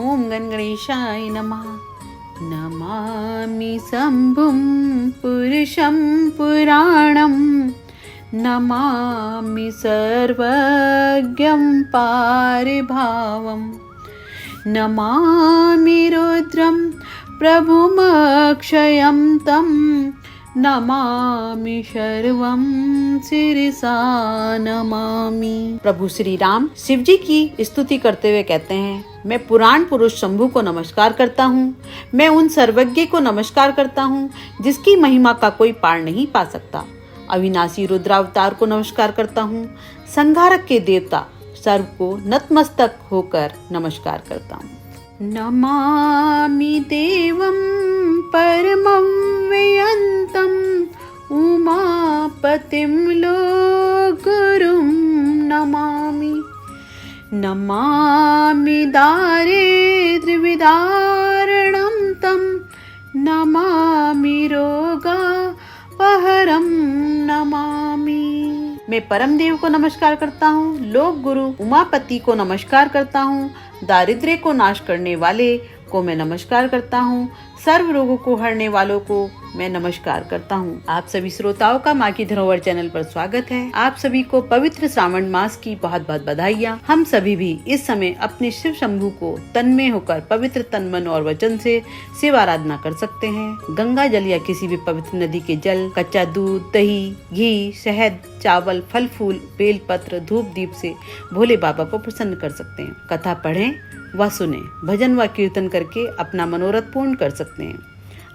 ओम गणगणेशाय नमः। नमामि शम्भुं पुरुषं पुराणं, नमामि सर्वज्ञं पारिभावं, नमामि रुद्रं प्रभुमक्षयं तं, नमामि सर्वं शिरसा नमामि। प्रभु श्री राम शिव जी की स्तुति करते हुए कहते हैं, मैं पुराण पुरुष शंभु को नमस्कार करता हूँ। मैं उन सर्वज्ञ को नमस्कार करता हूँ जिसकी महिमा का कोई पार नहीं पा सकता। अविनाशी रुद्रावतार को नमस्कार करता हूँ। संहारक के देवता सर्व को नतमस्तक होकर नमस्कार करता हूँ। नमामि देवं परमं व्ययन्तं, उमापतिं लोकगुरुं नमामि। नमामि दारिद्र्यविदारणं तं, नमामि रोगापहरं नमामि। मैं परम देव को नमस्कार करता हूँ, लोक गुरु उमापति को नमस्कार करता हूँ, दारिद्र्य को नाश करने वाले को मैं नमस्कार करता हूँ, सर्व रोगों को हरने वालों को मैं नमस्कार करता हूँ। आप सभी श्रोताओं का माँ की धरोहर चैनल पर स्वागत है। आप सभी को पवित्र श्रावण मास की बहुत बहुत बधाइयाँ। हम सभी भी इस समय अपने शिव शंभु को तन्मय होकर पवित्र तन मन और वचन से शिव आराधना कर सकते हैं। गंगा जल या किसी भी पवित्र नदी के जल, कच्चा दूध, दही, घी, शहद, चावल, फल फूल, बेल पत्र, धूप दीप से भोले बाबा को प्रसन्न कर सकते हैं। कथा पढ़ें व सुने, भजन व कीर्तन करके अपना मनोरथ पूर्ण कर सकते हैं।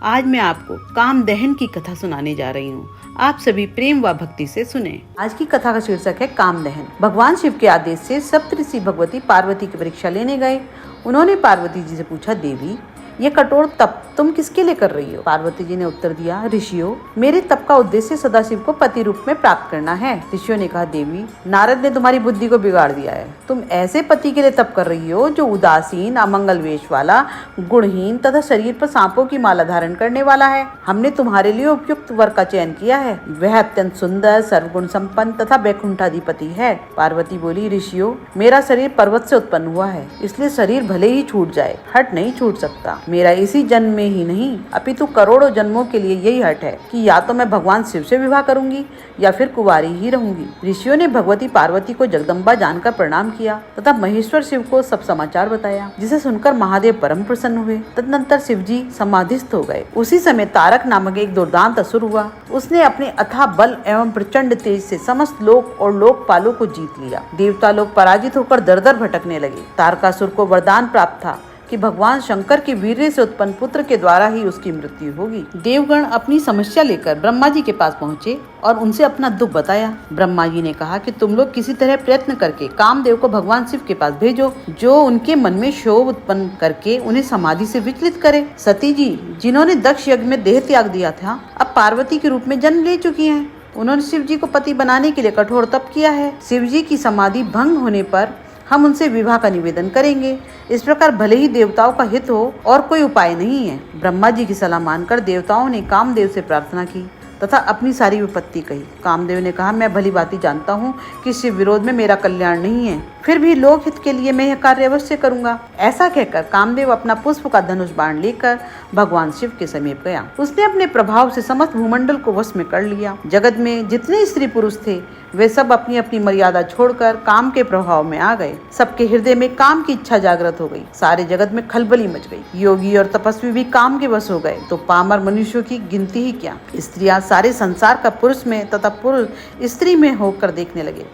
आज मैं आपको काम दहन की कथा सुनाने जा रही हूँ। आप सभी प्रेम व भक्ति से सुने। आज की कथा का शीर्षक है काम दहन। भगवान शिव के आदेश से सप्तऋषि भगवती पार्वती की परीक्षा लेने गए। उन्होंने पार्वती जी से पूछा, देवी ये कठोर तप तुम किसके लिए कर रही हो? पार्वती जी ने उत्तर दिया, ऋषियों मेरे तप का उद्देश्य सदाशिव को पति रूप में प्राप्त करना है। ऋषियों ने कहा, देवी नारद ने तुम्हारी बुद्धि को बिगाड़ दिया है। तुम ऐसे पति के लिए तप कर रही हो जो उदासीन, अमंगल वेश वाला, गुणहीन तथा शरीर पर सांपों की माला धारण करने वाला है। हमने तुम्हारे लिए उपयुक्त वर का चयन किया है। वह अत्यंत सुंदर, सर्वगुण संपन्न तथा वैकुंठाधिपति है। पार्वती बोली, ऋषियों मेरा शरीर पर्वत से उत्पन्न हुआ है, इसलिए शरीर भले ही छूट जाए, हट नहीं छूट सकता। मेरा इसी जन्म में ही नहीं अपितु करोड़ों जन्मों के लिए यही हट है कि या तो मैं भगवान शिव से विवाह करूंगी या फिर कुंवारी ही रहूंगी। ऋषियों ने भगवती पार्वती को जगदम्बा जानकर प्रणाम किया तथा महेश्वर शिव को सब समाचार बताया, जिसे सुनकर महादेव परम प्रसन्न हुए। तदनंतर शिव जी समाधिस्थ हो गए। उसी समय तारक नामक एक दुर्दांत असुर हुआ। उसने अपने अथाह बल एवं प्रचंड तेज से समस्त लोक और लोकपालों को जीत लिया। देवता लोग पराजित होकर दर दर भटकने लगे। तारकासुर को वरदान प्राप्त था कि भगवान शंकर के वीर्य से उत्पन्न पुत्र के द्वारा ही उसकी मृत्यु होगी। देवगण अपनी समस्या लेकर ब्रह्मा जी के पास पहुँचे और उनसे अपना दुख बताया। ब्रह्मा जी ने कहा कि तुम लोग किसी तरह प्रयत्न करके कामदेव को भगवान शिव के पास भेजो, जो उनके मन में क्षोभ उत्पन्न करके उन्हें समाधि से विचलित करे। सती जी जिन्होंने दक्ष यज्ञ में देह त्याग दिया था, अब पार्वती के रूप में जन्म ले चुकी हैं। उन्होंने शिव जी को पति बनाने के लिए कठोर तप किया है। शिव जी की समाधि भंग होने पर हम उनसे विवाह का निवेदन करेंगे। इस प्रकार भले ही देवताओं का हित हो और कोई उपाय नहीं है। ब्रह्मा जी की सलाह मानकर देवताओं ने कामदेव से प्रार्थना की तथा अपनी सारी विपत्ति कही। कामदेव ने कहा, मैं भली भांति जानता हूँ कि शिव विरोध में मेरा कल्याण नहीं है, फिर भी लोक हित के लिए मैं यह कार्य अवश्य करूंगा। ऐसा कहकर कामदेव अपना पुष्प का धनुष बाण लेकर भगवान शिव के समीप गया। उसने अपने प्रभाव से समस्त भूमंडल को वश में कर लिया। जगत में जितने स्त्री पुरुष थे वे सब अपनी अपनी मर्यादा छोड़कर काम के प्रभाव में आ गए। सबके हृदय में काम की इच्छा जागृत हो गई। सारे जगत में खलबली मच गई। योगी और तपस्वी भी काम के वश हो गए तो पामर मनुष्यों की गिनती ही क्या। स्त्रियां सारे संसार का पुरुष में तथा पुरुष स्त्री में होकर देखने लगे।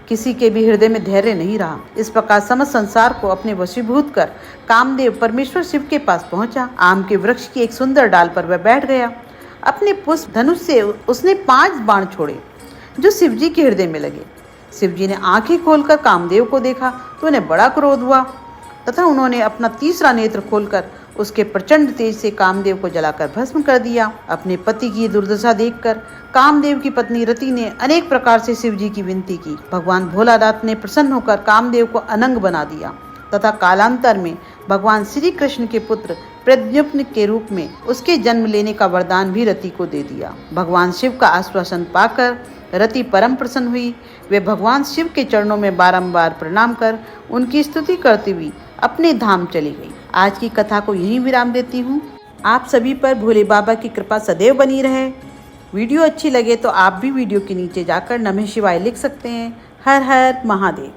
किसी के भी हृदय में धैर्य नहीं रहा। इस प्रकार समस्त संसार को अपने वशीभूत कर कामदेव परमेश्वर शिव के पास पहुंचा। आम के वृक्ष की एक सुंदर डाल पर वह बैठ गया। अपने पुष्प धनुष से उसने 5 बाण छोड़े जो शिव जी के हृदय में लगे। शिव जी ने आंखें खोलकर कामदेव को देखा तो उन्हें बड़ा क्रोध हुआ तथा उन्होंने अपना तीसरा नेत्र खोलकर उसके प्रचंड तेज से कामदेव को जलाकर भस्म कर दिया। अपने पति की दुर्दशा देखकर कामदेव की पत्नी रति ने अनेक प्रकार से शिव जी की विनती की। भगवान भोलानाथ ने प्रसन्न होकर कामदेव को अनंग बना दिया तथा कालांतर में भगवान श्री कृष्ण के पुत्र प्रद्युम्न के रूप में उसके जन्म लेने का वरदान भी रति को दे दिया। भगवान शिव का आश्वासन पाकर रति परम प्रसन्न हुई। वे भगवान शिव के चरणों में बारंबार प्रणाम कर उनकी स्तुति करती हुई अपने धाम चली गई। आज की कथा को यहीं विराम देती हूँ। आप सभी पर भोले बाबा की कृपा सदैव बनी रहे। वीडियो अच्छी लगे तो आप भी वीडियो के नीचे जाकर नमः शिवाय लिख सकते हैं। हर हर महादेव।